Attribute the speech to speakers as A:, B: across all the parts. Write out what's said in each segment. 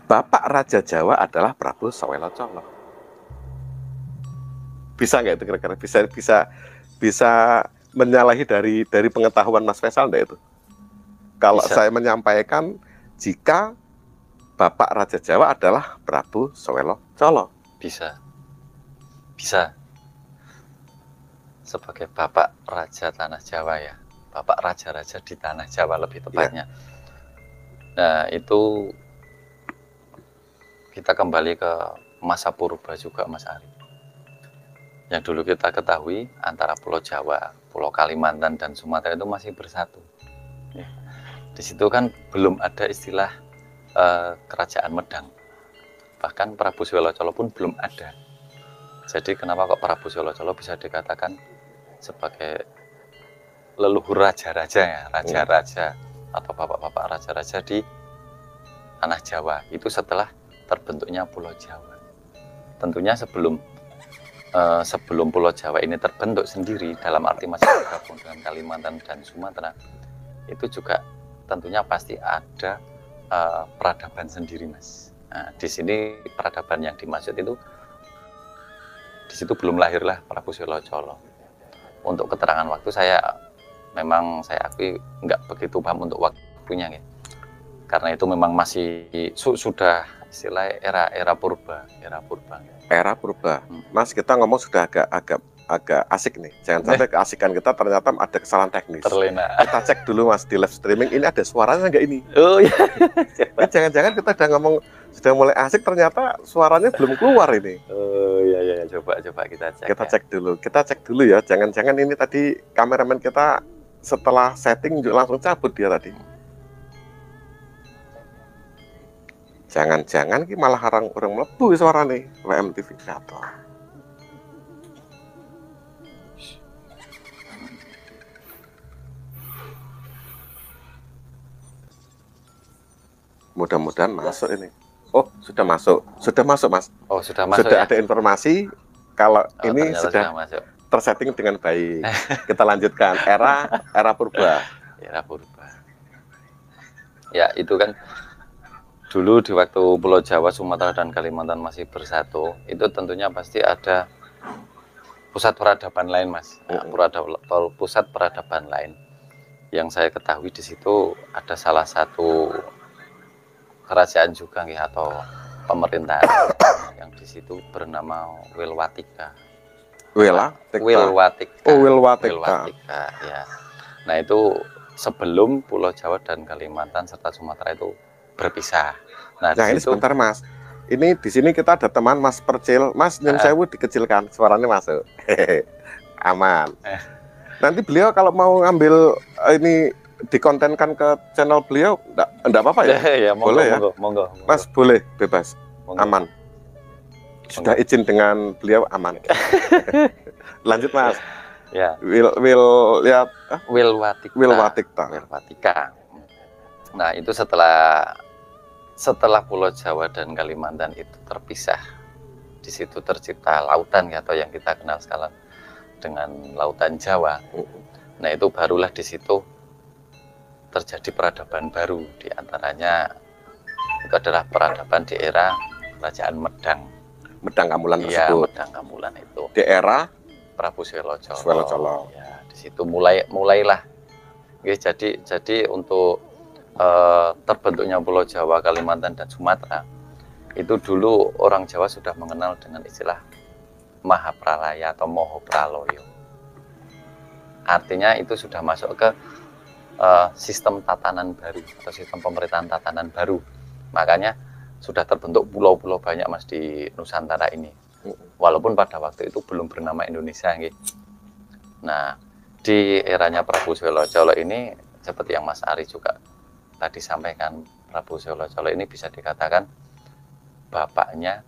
A: Bapak Raja Jawa adalah Prabu Sawelo Colo. Bisa nggak itu kira-kira? Bisa menyalahi dari pengetahuan Mas Faisal nggak itu? Kalau
B: Bisa.
A: saya menyampaikan jika Bapak Raja Jawa adalah Prabu Sawelo Colo.
B: Bisa. Sebagai Bapak Raja Tanah Jawa ya. Bapak Raja-Raja di Tanah Jawa lebih tepatnya. Nah, itu kita kembali ke masa purba juga, Mas Ari. Yang dulu kita ketahui antara Pulau Jawa, Pulau Kalimantan, dan Sumatera itu masih bersatu. Ya. Di situ kan belum ada istilah kerajaan Medang. Bahkan Prabu Sawelo Colo pun belum ada. Jadi kenapa kok Prabu Sawelo Colo bisa dikatakan sebagai leluhur raja-raja ya, raja-raja atau bapak-bapak raja-raja di Tanah Jawa. Itu setelah terbentuknya Pulau Jawa. Tentunya sebelum Pulau Jawa ini terbentuk sendiri, dalam arti masih bergabung dengan Kalimantan dan Sumatera, itu juga tentunya pasti ada peradaban sendiri, Mas. Nah, di sini peradaban yang dimaksud itu, di situ belum lahirlah Prabu Sawelo Colo. Untuk keterangan waktu saya akui nggak begitu paham untuk waktunya, ya. Karena itu memang masih sudah istilah era purba.
A: Era purba. Mas, kita ngomong sudah agak asik nih. Jangan sampai keasikan kita ternyata ada kesalahan teknis.
B: Terlena.
A: Kita cek dulu, Mas, di live streaming ini ada suaranya nggak ini?
B: Oh iya.
A: Jangan-jangan kita udah ngomong sudah mulai asik ternyata suaranya belum keluar ini.
B: Oh iya, coba kita cek.
A: Kita cek dulu ya. Jangan-jangan ini tadi kameramen kita setelah setting langsung cabut dia tadi. Jangan-jangan ki malah orang mlebu suara nih WMTV Kreator. Mudah-mudahan masuk ini. Oh, sudah masuk, Mas.
B: Oh, sudah masuk.
A: Sudah
B: ya?
A: Ada informasi kalau ini sudah
B: masuk.
A: Tersetting dengan baik. Kita lanjutkan era purba.
B: Era purba. Ya, itu kan dulu di waktu Pulau Jawa, Sumatera, dan Kalimantan masih bersatu, itu tentunya pasti ada pusat peradaban lain, Mas. Nah, pusat peradaban lain. Yang saya ketahui di situ ada salah satu kerajaan juga nih, atau pemerintahan yang di situ bernama Wilwatika. Wilwatika.
A: Oh, Wilwatika.
B: Ya. Nah, itu sebelum Pulau Jawa dan Kalimantan serta Sumatera itu berpisah.
A: Nah ini sebentar, Mas. Ini di sini kita ada teman Mas Percil. Mas, nyun sewu dikecilkan, suaranya masuk. Aman. Nanti beliau kalau mau ngambil ini dikontenkan ke channel beliau, enggak apa-apa ya?
B: Ya,
A: boleh ya?
B: Monggo.
A: Mas, boleh, bebas.
B: Monggo.
A: Aman. Sudah izin dengan beliau, aman. Lanjut, Mas.
B: Ya.
A: Wilwatika.
B: Nah, itu setelah Pulau Jawa dan Kalimantan itu terpisah, di situ tercipta lautan ya, atau yang kita kenal sekarang dengan Lautan Jawa. Nah, itu barulah di situ terjadi peradaban baru, di antaranya itu adalah peradaban di era Kerajaan Medang
A: Kamulan tersebut.
B: Iya, Medang Kamulan itu.
A: Di era
B: Prabu Sawelo Colo. Ya, di situ mulailah. Oke, jadi untuk terbentuknya Pulau Jawa, Kalimantan, dan Sumatera itu dulu orang Jawa sudah mengenal dengan istilah Mahapralaya atau Mohopraloyo. Artinya itu sudah masuk ke sistem tatanan baru atau sistem pemerintahan tatanan baru. Makanya sudah terbentuk pulau-pulau banyak, Mas, di Nusantara ini. Walaupun pada waktu itu belum bernama Indonesia, gitu. Nah, di eranya Prabu Sawelo Colo ini seperti yang Mas Ari juga tadi sampaikan, Prabu Sawelo Colo ini bisa dikatakan bapaknya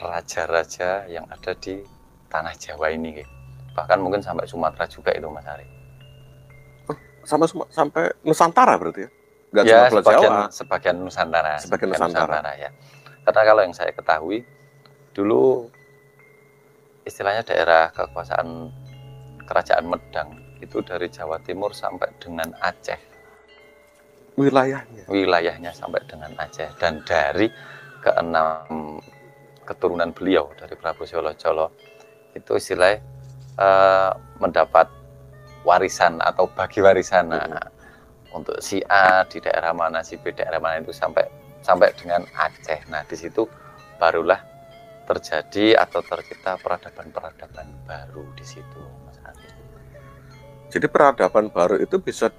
B: raja-raja yang ada di Tanah Jawa ini, gitu. Bahkan mungkin sampai Sumatera juga itu, Mas Ari.
A: Sampai Nusantara berarti ya? Nggak
B: Ya,
A: cuma Pulau Jawa.
B: Sebagian Nusantara.
A: Sebagian Nusantara
B: ya. Karena kalau yang saya ketahui, dulu istilahnya daerah kekuasaan Kerajaan Medang itu dari Jawa Timur sampai dengan Aceh. wilayahnya sampai dengan Aceh. Dan dari keenam keturunan beliau dari Prabu Swelocolo itu istilahnya mendapat warisan atau bagi warisan. Nah, untuk si A di daerah mana, si B daerah mana itu sampai dengan Aceh. Nah, di situ barulah terjadi atau tercipta peradaban-peradaban baru di situ, Mas Ari.
A: Jadi peradaban baru itu bisa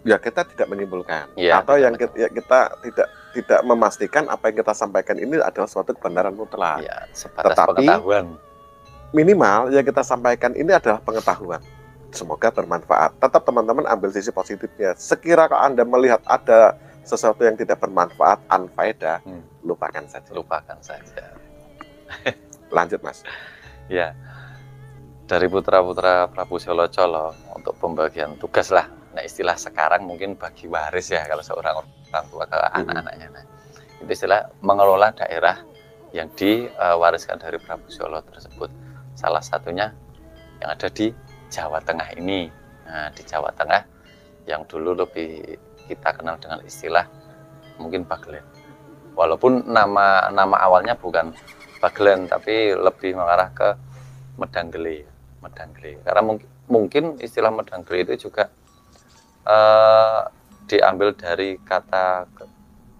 A: ya kita tidak menyimpulkan,
B: ya,
A: atau yang kita tidak memastikan apa yang kita sampaikan ini adalah suatu kebenaran mutlak.
B: Ya, sebatas
A: tetapi
B: pengetahuan.
A: Minimal yang kita sampaikan ini adalah pengetahuan. Semoga bermanfaat. Tetap teman-teman ambil sisi positifnya. Sekira kalau Anda melihat ada sesuatu yang tidak bermanfaat, unfaedah, lupakan saja.
B: Lupakan saja.
A: Lanjut, Mas.
B: Ya, dari putra-putra Prabu Swelocolo untuk pembagian tugas lah. Nah, istilah sekarang mungkin bagi waris ya kalau seorang orang tua ke anak-anaknya. Nah, itu istilah mengelola daerah yang diwariskan dari Prabu Swelocolo tersebut. Salah satunya yang ada di Jawa Tengah ini. Nah, di Jawa Tengah yang dulu lebih kita kenal dengan istilah mungkin Bagelen. Walaupun nama awalnya bukan Bagelen, tapi lebih mengarah ke Medanggeli. Karena mungkin istilah Medanggeli itu juga diambil dari kata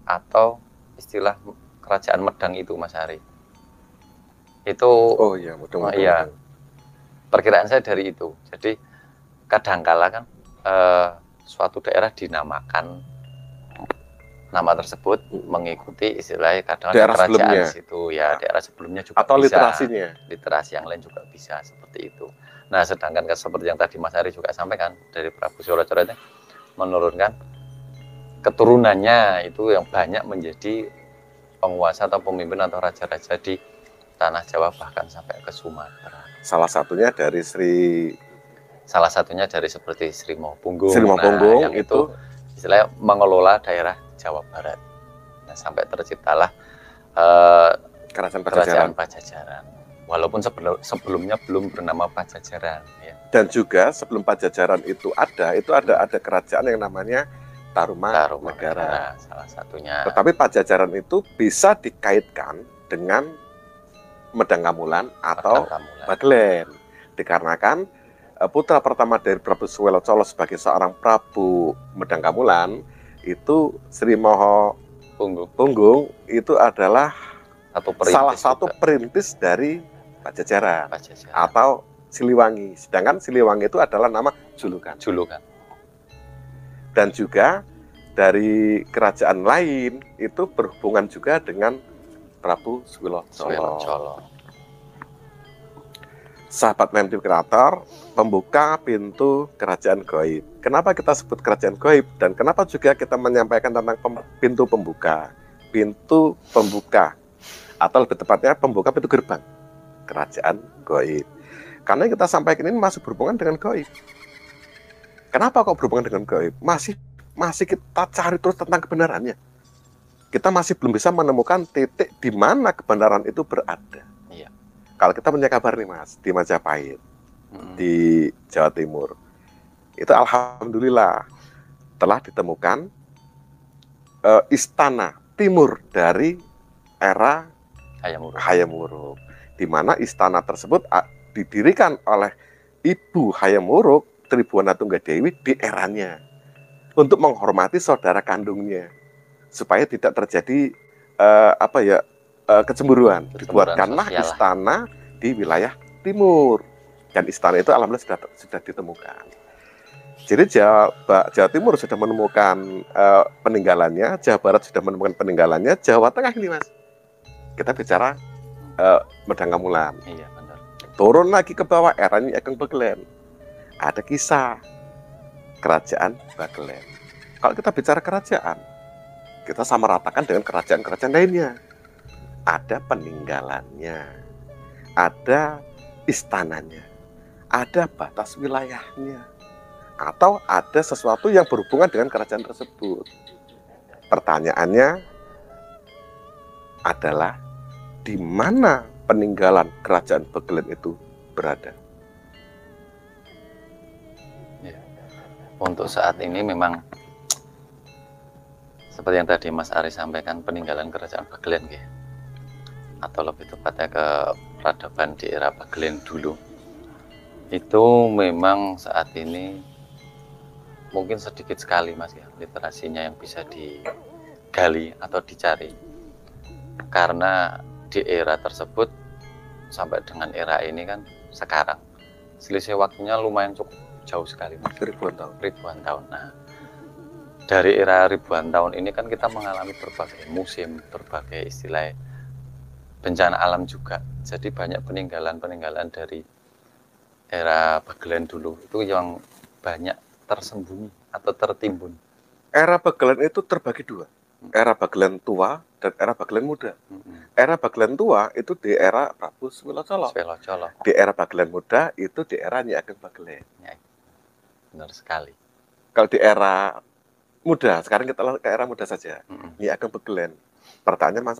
B: atau istilah kerajaan Medang itu, Mas Ari. Itu iya, perkiraan saya dari itu. Jadi kadangkala kan suatu daerah dinamakan nama tersebut mengikuti istilahnya kadang
A: daerah
B: kerajaan
A: sebelumnya.
B: Situ ya, daerah sebelumnya juga
A: atau
B: bisa,
A: literasi
B: yang lain juga bisa seperti itu. Nah, sedangkan seperti yang tadi Mas Ari juga sampaikan dari Prabu Swelocolo itu menurunkan keturunannya itu yang banyak menjadi penguasa atau pemimpin atau raja-raja di tanah Jawa bahkan sampai ke Sumatera.
A: Salah satunya dari
B: seperti Sri Mohopunggung.
A: Yang
B: itu istilahnya mengelola daerah Jawa Barat. Nah, sampai terciptalah kerajaan Pajajaran. Walaupun sebelumnya belum bernama Pajajaran. Ya.
A: Dan juga sebelum Pajajaran itu ada kerajaan yang namanya Tarumanegara.
B: Salah satunya.
A: Tetapi Pajajaran itu bisa dikaitkan dengan Medang Kamulan atau Bagelen, dikarenakan putra pertama dari Prabu Swelocolo sebagai seorang Prabu Medang Kamulan itu Sri Mohopunggung itu adalah salah satu perintis dari Pajajaran atau Siliwangi. Sedangkan Siliwangi itu adalah nama julukan. Dan juga dari kerajaan lain itu berhubungan juga dengan Prabu Swelocolo. Sahabat Mentif Kreator, pembuka pintu kerajaan gaib. Kenapa kita sebut kerajaan gaib dan kenapa juga kita menyampaikan tentang pintu pembuka atau lebih tepatnya pembuka pintu gerbang kerajaan gaib. Karena yang kita sampaikan ini masih berhubungan dengan gaib. Kenapa kok berhubungan dengan gaib? Masih kita cari terus tentang kebenarannya. Kita masih belum bisa menemukan titik di mana kebenaran itu berada.
B: Iya.
A: Kalau kita punya kabar nih, Mas, di Majapahit, di Jawa Timur, itu alhamdulillah telah ditemukan istana timur dari era Hayam Wuruk, di mana istana tersebut didirikan oleh Ibu Hayam Wuruk, Tribhuwana Tunggadewi di eranya untuk menghormati saudara kandungnya. Supaya tidak terjadi kecemburuan. Dibuatkanlah istana di wilayah timur, dan istana itu alhamdulillah sudah ditemukan. Jadi Jawa Timur sudah menemukan peninggalannya, Jawa Barat sudah menemukan peninggalannya, Jawa Tengah ini, Mas, kita bicara Medang Kamulan.
B: Iya, benar.
A: Turun lagi ke bawah eranya Ageng Bagelen, ada kisah kerajaan Bagelen. Kalau kita bicara kerajaan, kita sama ratakan dengan kerajaan-kerajaan lainnya. Ada peninggalannya, ada istananya, ada batas wilayahnya, atau ada sesuatu yang berhubungan dengan kerajaan tersebut. Pertanyaannya adalah di mana peninggalan kerajaan Bagelen itu berada?
B: Ya. Untuk saat ini memang Seperti yang tadi Mas Ari sampaikan, peninggalan kerajaan Bagelen ya, atau lebih tepatnya ke peradaban di era Bagelen dulu, itu memang saat ini mungkin sedikit sekali Mas ya literasinya yang bisa digali atau dicari, karena di era tersebut sampai dengan era ini kan sekarang selisih waktunya lumayan cukup jauh sekali Mas. Ribuan tahun. Nah, dari era ribuan tahun ini kan kita mengalami berbagai musim, berbagai istilah bencana alam juga. Jadi banyak peninggalan-peninggalan dari era Bagelen dulu itu yang banyak tersembunyi atau tertimbun.
A: Era Bagelen itu terbagi dua. Era Bagelen tua dan era Bagelen muda. Era Bagelen tua itu di era Prabu Swelocolo. Di era Bagelen muda itu di era Nyi Ageng Bagelen.
B: Ya, benar sekali.
A: Kalau di era muda, sekarang kita ke era muda saja. Nyi Ageng Bagelen.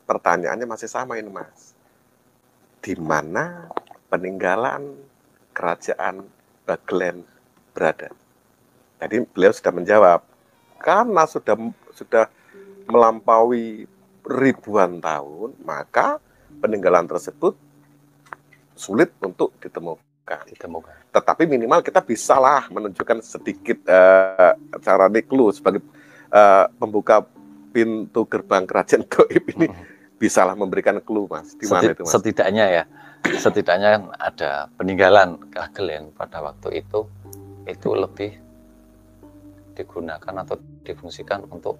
A: Pertanyaannya masih sama ini Mas. Di mana peninggalan kerajaan Bagelen berada? Tadi beliau sudah menjawab, karena sudah melampaui ribuan tahun, maka peninggalan tersebut sulit untuk ditemukan. Tetapi minimal kita bisalah menunjukkan sedikit cara clue sebagai pembuka pintu gerbang kerajaan gaib ini, bisalah memberikan clue Mas. Di mana itu Mas?
B: Setidaknya ada peninggalan Bagelen pada waktu itu lebih digunakan atau difungsikan untuk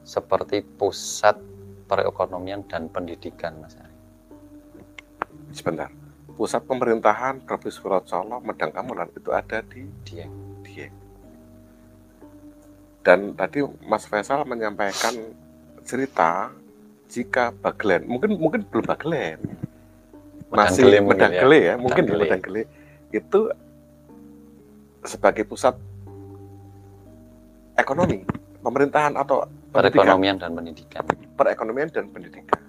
B: seperti pusat perekonomian dan pendidikan Mas Ari.
A: Sebentar. Pusat pemerintahan Prabu Swelocolo Medang Kamulan itu ada di Dieng. Dan tadi Mas Faisal menyampaikan cerita jika Bagelen, mungkin belum Bagelen, masih Medang Gele ya, mungkin di Medang Gele itu sebagai pusat ekonomi, pemerintahan atau
B: perekonomian dan pendidikan.
A: Perekonomian dan pendidikan.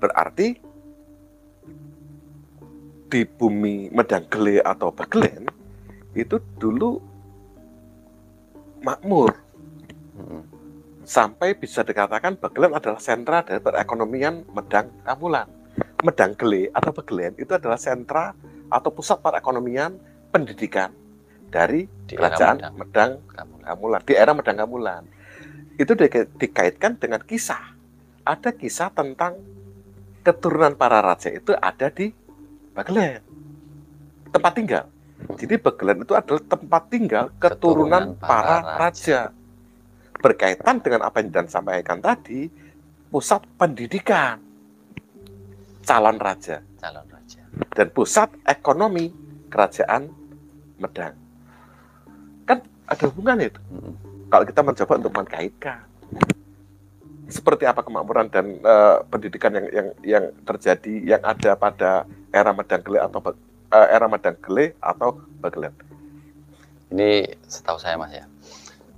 A: Berarti di bumi Medang Gele atau Bagelen itu dulu makmur. Sampai bisa dikatakan Bagelen adalah sentra dari perekonomian Medang Kamulan. Medang Gele atau Bagelen itu adalah sentra atau pusat perekonomian pendidikan dari kerajaan Medang Kamulan, di era Medang Kamulan. Itu dikaitkan dengan kisah. Ada kisah tentang keturunan para raja itu ada di Bagelen, tempat tinggal. Jadi Bagelen itu adalah tempat tinggal keturunan para raja. Berkaitan dengan apa yang Dan sampaikan tadi, pusat pendidikan calon raja. Dan pusat ekonomi kerajaan Medang. Kan ada hubungannya itu. Kalau kita mencoba untuk mengkaitkan seperti apa kemakmuran dan pendidikan yang terjadi, yang ada pada era Medang Gele atau Bagelen.
B: Ini setahu saya Mas ya.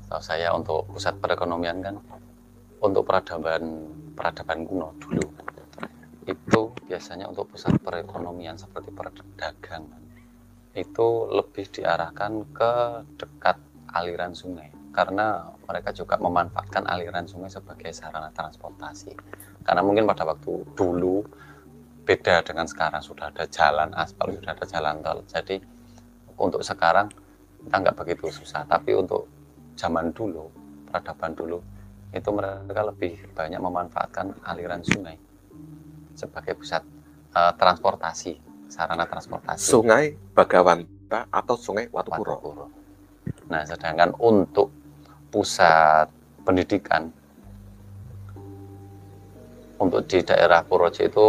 B: Setahu saya untuk pusat perekonomian kan, untuk peradaban kuno dulu itu biasanya untuk pusat perekonomian seperti perdagangan itu lebih diarahkan ke dekat aliran sungai, karena mereka juga memanfaatkan aliran sungai sebagai sarana transportasi. Karena mungkin pada waktu dulu beda dengan sekarang, sudah ada jalan aspal, sudah ada jalan tol. Jadi untuk sekarang kita nggak begitu susah, tapi untuk zaman dulu, peradaban dulu, itu mereka lebih banyak memanfaatkan aliran sungai sebagai pusat transportasi, sarana transportasi.
A: Sungai Bagawanta atau Sungai Watupuro.
B: Nah, sedangkan untuk pusat pendidikan untuk di daerah Purworejo itu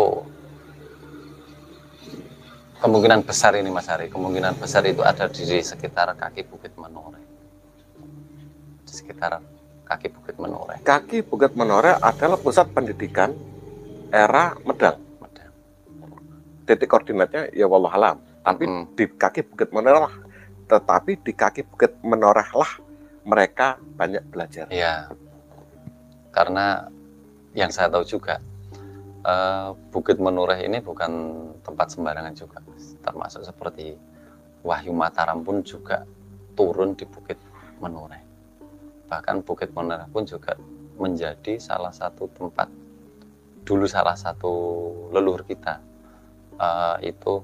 B: kemungkinan besar ini Mas Ari, kemungkinan besar itu ada di sekitar kaki Bukit Menoreh. Di sekitar kaki Bukit Menoreh.
A: Kaki Bukit Menoreh adalah pusat pendidikan era Medang. Titik koordinatnya ya wallahualam. Tapi di kaki Bukit Menoreh lah. Tetapi di kaki Bukit Menoreh lah mereka banyak belajar.
B: Iya. Karena yang saya tahu juga Bukit Menoreh ini bukan tempat sembarangan juga, termasuk seperti Wahyu Mataram pun juga turun di Bukit Menoreh. Bahkan Bukit Menora pun juga menjadi salah satu tempat, dulu salah satu leluhur kita, itu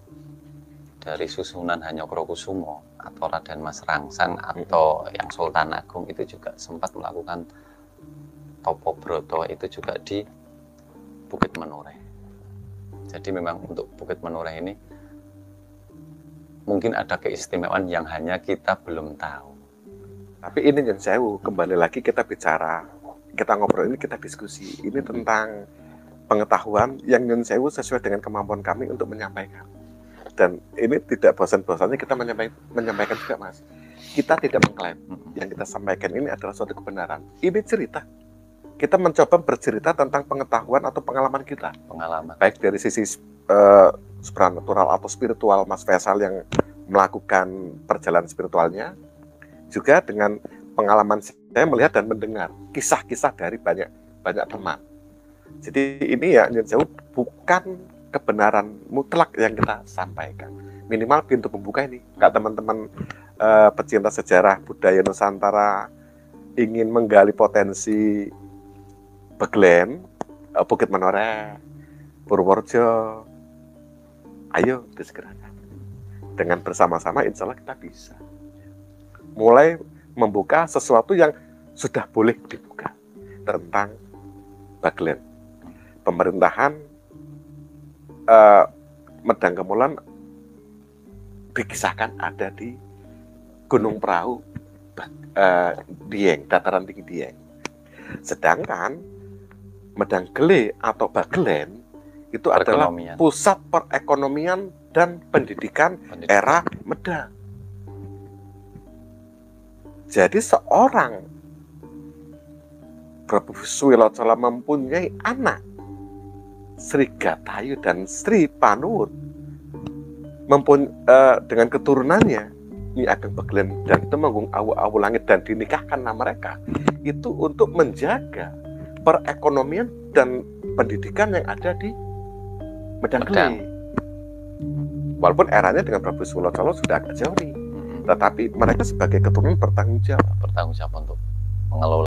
B: dari susunan Hanyokrokusumo atau Raden Mas Rangsang atau yang Sultan Agung itu juga sempat melakukan Topo Broto itu juga di Bukit Menoreh. Jadi memang untuk Bukit Menoreh ini mungkin ada keistimewaan yang hanya kita belum tahu.
A: Tapi ini Nyun Sewu, kembali lagi kita bicara, kita ngobrol ini, kita diskusi. Ini tentang pengetahuan yang Nyun Sewu sesuai dengan kemampuan kami untuk menyampaikan. Dan ini tidak bosan-bosannya kita menyampaikan juga, Mas. Kita tidak mengklaim. Yang kita sampaikan ini adalah suatu kebenaran. Ini cerita. Kita mencoba bercerita tentang pengetahuan atau pengalaman kita.
B: Pengalaman.
A: Baik dari sisi supranatural atau spiritual Mas Faisal yang melakukan perjalanan spiritualnya, juga dengan pengalaman saya melihat dan mendengar kisah-kisah dari banyak teman. Jadi ini ya Nyun Sewu bukan kebenaran mutlak yang kita sampaikan. Minimal pintu pembuka ini. Kalau teman-teman pecinta sejarah budaya Nusantara ingin menggali potensi Bagelen, Bukit Menoreh, Purworejo, ayo disegerakan. Dengan bersama-sama insya Allah kita bisa mulai membuka sesuatu yang sudah boleh dibuka tentang Bagelen. Pemerintahan Medang Kemulan dikisahkan ada di Gunung Perahu Dieng, dataran tinggi Dieng. Sedangkan Medang Gele atau Bagelen itu adalah pusat perekonomian dan pendidikan era Medang. Jadi seorang Prabu Suwilocala mempunyai anak Sri Gatayu dan Sri Panuwut dengan keturunannya Nyi Ageng Bagelen dan Temenggung Awu Langit dan dinikahkan nama mereka itu untuk menjaga perekonomian dan pendidikan yang ada di Medang Gele. Walaupun eranya dengan Prabu Suwilocala sudah agak jauh nih. Tetapi mereka sebagai keturunan bertanggung jawab
B: untuk mengelola